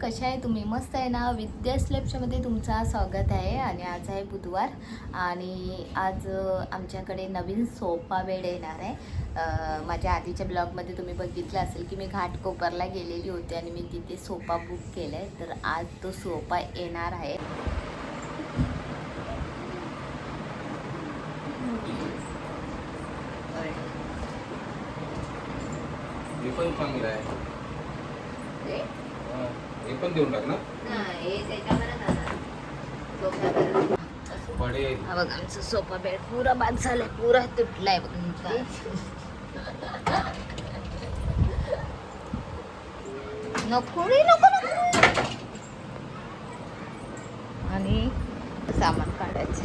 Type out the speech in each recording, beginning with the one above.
कशा आहे तुम्ही? मस्त आहे ना? विद्यास लॅबमध्ये तुमचं स्वागत आहे. आणि आज आहे बुधवार आणि आज आमच्याकडे नवीन सोफा बेड येणार आहे. माझ्या आधीच्या ब्लॉगमध्ये तुम्ही बघितलं असेल की मी घाटकोपरला गेलेली होती आणि मी तिथे सोफा बुक केला आहे. तर आज तो सोफा येणार आहे. हे पण चांगलं आहे. हे पण देऊन टाक ना. हा बघ आमचा सोफा बेड पुरा बाद झालाय, पुरा तुटलाय बघ. नको रे, नको नको. आणि सामान काढायचं.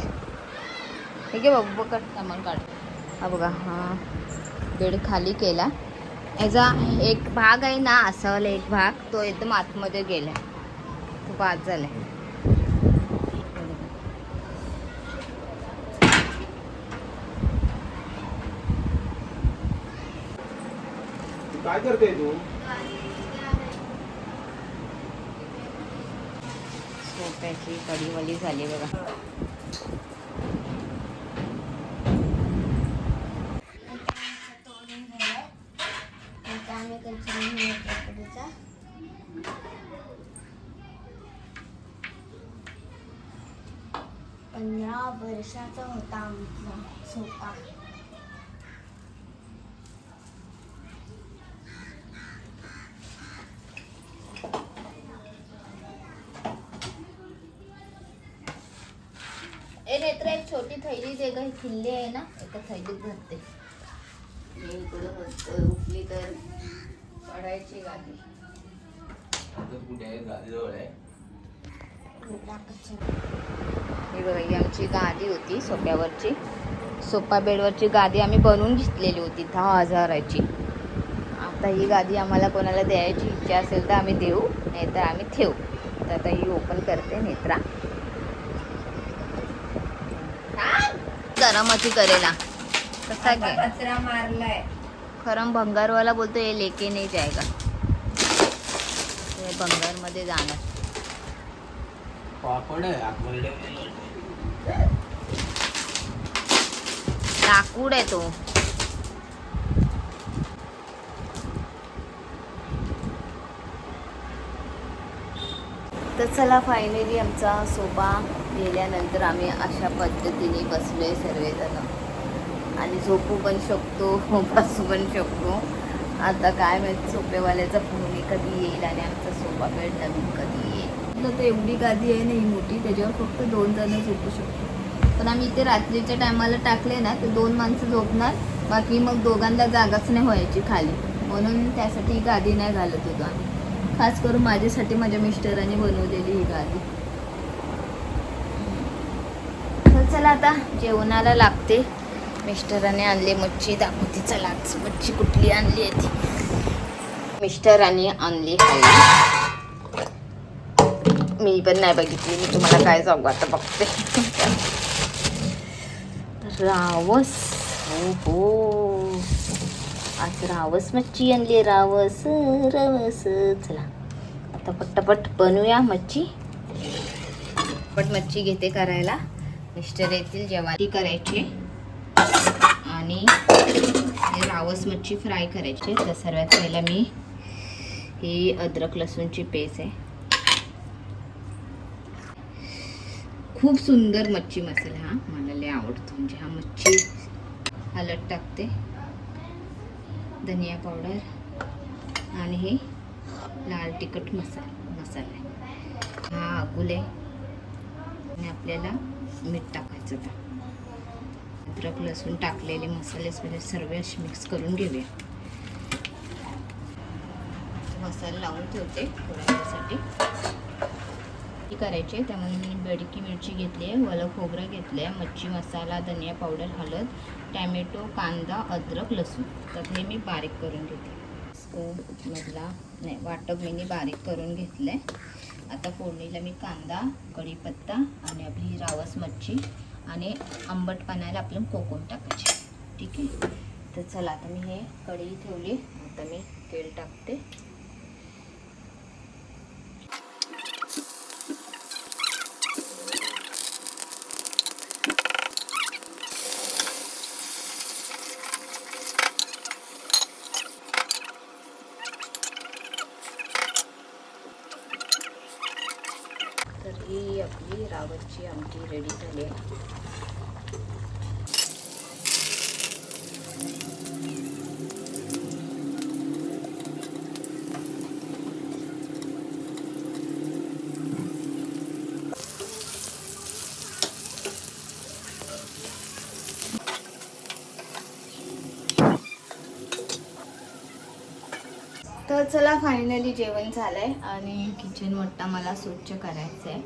ठीक आहे बाबू, बघ सामान काढ. हा बघा, हा बेड खाली केला. याचा एक भाग आहे ना, असा वाला एक भाग तो एकदम आतमध्ये गेला, तो बाद झालाय. काय करते तू? सोफ्याची कढीवली झाली बघा. वर्षाचा होता आमचा सोफा. नेत्र एक छोटी थैली दे गं, किल्ली आहे ना, एका थैलीत भरते. मी इकडं उठली तर पडायची गादी. कुठे आहे? गादीजवळ आहे. ही बघा, ही आमची गादी होती सोफ्यावरची. सोफा बेडवरची गादी आम्ही बनवून घेतलेली होती 10,000ची. आता ही गादी आम्हाला कोणाला द्यायची इच्छा असेल तर आम्ही देऊ, नाही तर आम्ही ठेवू. तर आता ही ओपन करते नेत्रा. गरमाची करेला कसा घे कचरा मारलाय. खरं भंगारवाला बोलतो ये लेके नाही जाएगा. ते भंगारमध्ये जाणार. पापड आहे आतमध्ये. लाकूड आहे तो. तर चला, फायनली आमचा सोफा गेल्यानंतर आम्ही अशा पद्धतीने बसलोय सर्वजण. आणि झोपू पण शकतो, बसू पण शकतो. आता काय माहिती सोफेवाल्याचा फोन कधी येईल आणि आमचा सोफा बेड नवीन कधी येईल. तर एवढी गादी आहे ना ही मोठी, त्याच्यावर फक्त 2 जण झोपू शकतो. पण आम्ही इथे रात्रीच्या टायमाला टाकले ना तर 2 माणसं झोपणार, बाकी मग दोघांना जागाच नाही व्हायची खाली. म्हणून त्यासाठी ही गादी नाही घालत होतो आम्ही. खास करून माझ्यासाठी माझ्या मिस्टरांनी बनवलेली ही गादी. तर चला आता जेवणाला लागते. मिस्टरांनी आणली मच्छी, दाखवते चला मच्छी कुठली आणली आहे ती. मिस्टरांनी आणली खायला, मी पण नाही बघितली. मी तुम्हाला काय सांगू, आता बघते. रावस, हो हो, आज रावस मच्छी आणली. रावस रवस. चला आता पट्टपट बनवूया मच्छी. पट मच्छी घेते करायला. मिस्टर येतील जेव्हा ती करायची आणि रावस मच्छी फ्राय करायची. तर सर्वात पहिला मी ही अद्रक लसूणची पेस्ट आहे. खूप सुंदर मच्छी मसाला हा मला लय आवडतो. म्हणजे हा मच्छी हळद टाकते, धनिया पावडर आणि हे लाल तिखट मसाला आहे. हा आगुल आहे आणि आपल्याला मीठ टाकायचं. तर अद्रक लसूण टाकलेले मसाले सर्व मिक्स करून घेऊया. मसाला लावून ठेवते थोड्या वेळासाठी. करायचे त्यामध्ये मी बेडकी मिरची घेतली आहे, ओलं खोबरं घेतलं आहे, मच्छी मसाला, धनिया पावडर, हळद, टॅमॅटो, कांदा, अद्रक, लसूण. तर हे मी बारीक करून घेते. मधला नाही वाटप मी बारीक करून घेतलं आहे. आता फोडणीला मी कांदा, कढीपत्ता आणि आपली रावस मच्छी आणि आंबट पाण्याला आपलं कोकम टाकायचे. ठीक आहे. तर चला आता मी हे कढई ठेवली. आता मी तेल टाकते. फ्लावरची आमटी रेडी झाली आहे. तर चला फायनली जेवण झालंय आणि किचन वट्टा मला स्वच्छ करायचं आहे.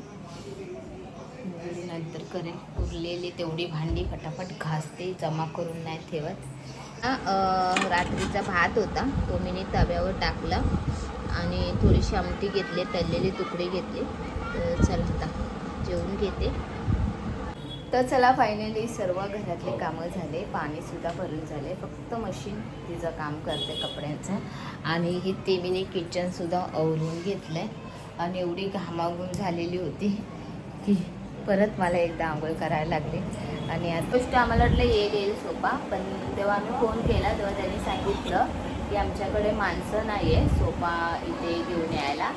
नंतर करेल. उरलेली तेवढी भांडी फटाफट घासते, जमा करून नाही ठेवत. रात्रीचा भात होता तो मी तव्यावर टाकला आणि थोडीशी आमटी घेतली, तळलेले तुकडे घेतले. तर चला आता जेवून घेते. तर चला फायनली सर्व घरातले कामं झाले, पाणीसुद्धा भरून झाले. फक्त मशीन तिचं काम करते कपड्यांचं. आणि ही तेमीने किचनसुद्धा आवरून घेतलं आहे. आणि एवढी घामाघूम झालेली होती की परत मला एकदा आंघोळ करायला लागली. आणि आता गोष्ट आम्हाला वाटलं येईल सोफा, पण तेव्हा आम्ही फोन केला तेव्हा त्यांनी सांगितलं की आमच्याकडे माणसं नाही आहे सोफा इथे घेऊन यायला.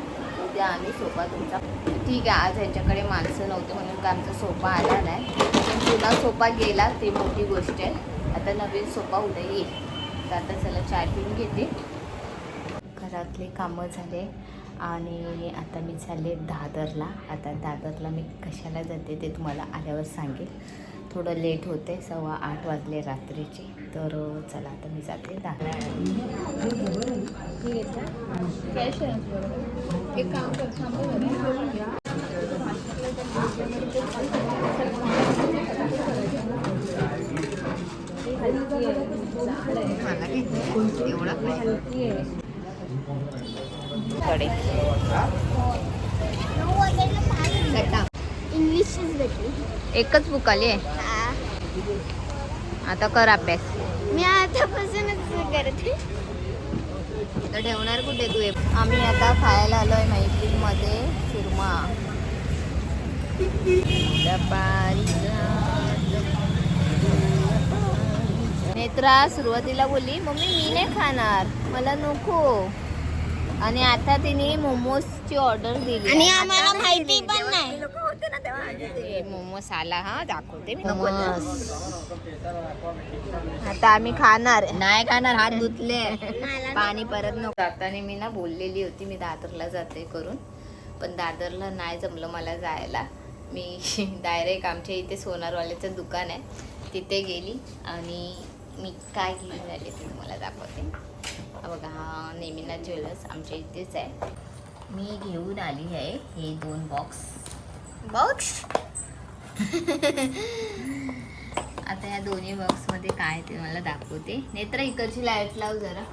उद्या आम्ही सोफा तुमचा. ठीक आहे, आज ह्यांच्याकडे माणसं नव्हते म्हणून का आमचा सोफा आला नाही. पण जुना सोफा गेला ती मोठी गोष्ट आहे. आता नवीन सोफा उद्या येईल. तर आता चला चाय पिऊन घेते. घरातले कामं झाले आणि आता मी चालले दादरला. आता दादरला मी कशाला जाते ते तुम्हाला आल्यावर सांगेल. थोडं लेट होते, 7:15 वाजले रात्रीचे. तर चला आता मी जाते दादर. एक काम कर, इंग्लिशच भेटली. एकच बुक आली आहे. आता कर अभ्यास. मी आतापासूनच करते. तर ठेवणार कुठे तू? आम्ही आता खायला आलोय मैत्रीमध्ये सुरमा. नेत्रा सुरुवातीला बोलली मम्मी मी नाही खाणार, मला नको. आणि आता तिने मोमोजची ऑर्डर दिली आणि आम्हाला माहिती पण नाही. मोमोज आला. हा दाखवते मोमोज. आता आम्ही खाणार नाही, खाणार हात धुतले, पाणी परत नको. जाताना मी ना बोललेली होती मी दादरला जाते करून, पण दादरला नाही जमलं मला जायला. मी डायरेक्ट आमच्या इथे सोनारवाल्याचं दुकान आहे तिथे गेली आणि मी काय घेऊन आले ते तुम्हाला दाखवते. बघा, हा नेमिना ज्वेलर्स आमच्या इथेच आहे. मी घेऊन आली आहे हे 2 बॉक्स. आता या दोन्ही बॉक्समध्ये काय ते मला दाखवते. नेत्र इकडची लाईट लाव जरा.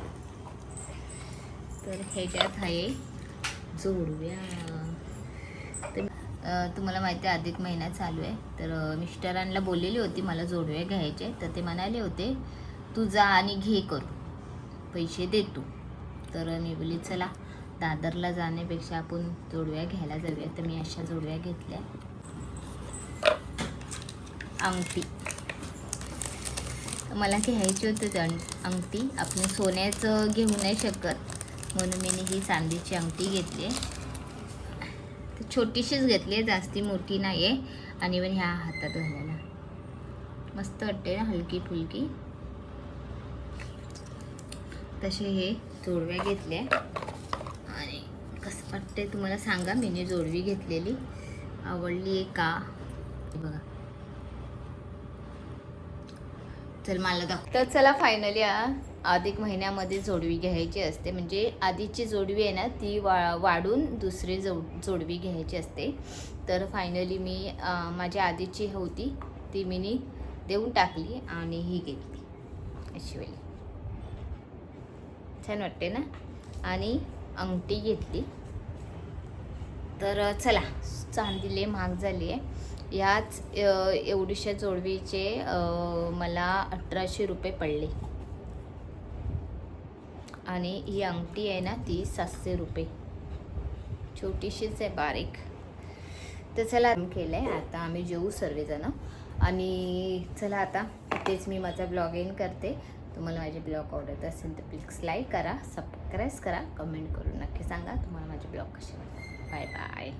तर ह्याच्यात आहे जोडव्या. तर तुम्हाला माहिती आहे अधिक महिना चालू आहे. तर मिस्टरांना बोललेली होती मला जोडव्या घ्यायचे. तर ते म्हणाले होते तू जा आणि घे करू, पैसे देतो. तर मी बोलली चला दादरला जाण्यापेक्षा आपण जोडव्या घ्यायला जाऊया. तर मी अशा जोडव्या घेतल्या. अंगठी मला घ्यायची होती अंगठी. आपण सोन्याचं घेऊ नाही शकत म्हणून मी ही चांदीची अंगठी घेतली आहे. छोटीशीच घेतली आहे, जास्ती मोठी नाही आहे. आणि पण ह्या हातात घालायला मस्त वाटते ना, हलकी फुलकी. तसे हे जोडव्या घेतल्या. आणि कसं वाटते तुम्हाला सांगा. मी जोडवी घेतलेली आवडली आहे का बघा. चल मला दाखव. तर चला फायनली अधिक महिन्यामध्ये जोडवी घ्यायची असते. म्हणजे आधीची जोडवी आहे ना ती वाढून दुसरी जोडवी घ्यायची असते. तर फायनली मी माझ्या आधीची होती ती मी देऊन टाकली आणि ही घेतली अशी वेळी. छान वाटते ना. आणि अंगठी घेतली. तर चला, चांदी लय महाग झाली आहे. याच एवढीशा जोडवीचे मला 1800 रुपये पडले. आणि ही अंगठी आहे ना ती 700 रुपये. छोटीशीच आहे, बारीक. तर चला केलं आहे. आता आम्ही जेवू सर्वजण. आणि चला आता तेच मी माझा ब्लॉग एंड करते. तुम्हाला माझे ब्लॉग आवडत असेल तर प्लीज लाईक करा, सबस्क्राईब करा, कमेंट करून नक्की सांगा तुम्हाला माझे ब्लॉग कसे वाटतात. Bye bye.